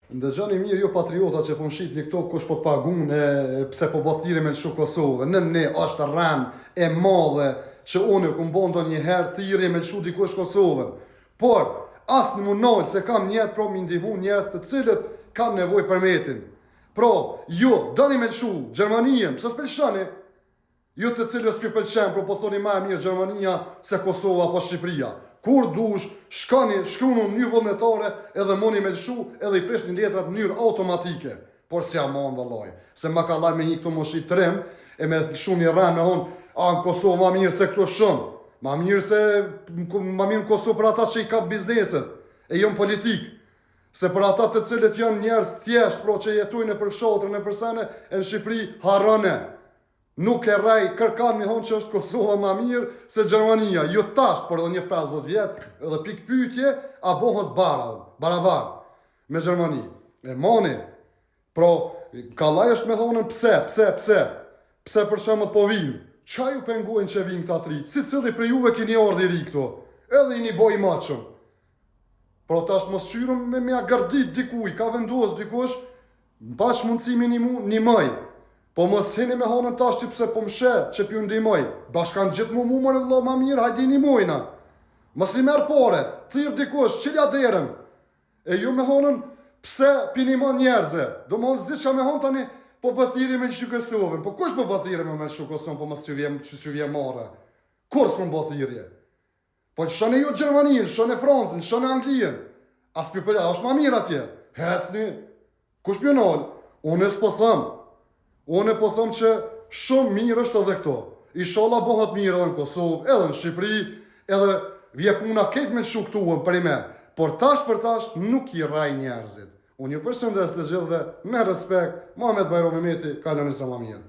Ndëgjoni mirë jo patriota që po mshit një këto kush po të pagun pse po bothire me lëshu Kosovë. Ne është rran e madhe që unë ku mbondo një herë thirrje me lëshu dikush Kosovën. Por as në mundon se kam njerë pro mi ndihmu njerëz të cilët kam nevojë për metin. Pro, ju doni me lëshu Gjermanien, pse s'pëlqeni? Ju të cilës për pëlqen, pro po thoni ma e mirë Gjermania se Kosova apo Shqipëria. Kur dush, shkoni, shkrunu në një vullnetare edhe moni me lëshu edhe i presh një letrat në njërë automatike. Por si amon vëllaj, se ma ka laj me një këto moshi trim e me lëshu një rran me honë, a në Kosovë ma mirë se këto shumë, ma mirë në Kosovë për ata që i kap bizneset, e jo në politikë. Se për ata të cilët janë njerëz thjesht, pro që jetujnë në përfshatrën e përsene, e në Shqipëri harane. Nuk e rej kërkan mi honë që është Kosova ma mirë se Gjermania. Jo tasht, por edhe një 50 vjetë, edhe pik pyetje, a bohët barabar me Gjermani. E moni, pro, kalaj është me thonën pse për shemët po vinë. Qa ju pengojnë që vinë këta tri? Si cili për juve kini ardhi ri këto? Edhe i një boj maqëm. Pro tash mos qyrëm me mja gërdit dikuj, ka vendos dikush, bash mundësi minimum një maj. Po mos hini me honën tash që pse po mshe që pju ndihmoj. Bashkan gjithë mu mërë vëllo ma mirë, hajdi një mojna. Mos i merë pare, thirë dikush, qilja derën. E ju me honën pse pinimon njerëze. Do më honë zdi që me honë tani po bëthiri me që Kosovën. Po kush po bëthiri me që Kosovën, po mos që vje mare. Kur s'më bëthirje? Po që shënë ju Gjermanin, shënë Francën, shënë Anglien. As për pëllja, është ma mirë atje. Hecni. Kush pjo nëllë? Unë s'po thëmë. Unë po thëmë që shumë mirë është edhe këto. Inshallah bëhet mirë edhe në Kosovë, edhe në Shqipëri, edhe vje puna ketë me shuktuën për i me. Por tash për tash nuk i raj njerëzit. Unë ju përshëndes të gjithve me respekt, Muhamet Bajram Mehmeti, kaloni sa ma mirë.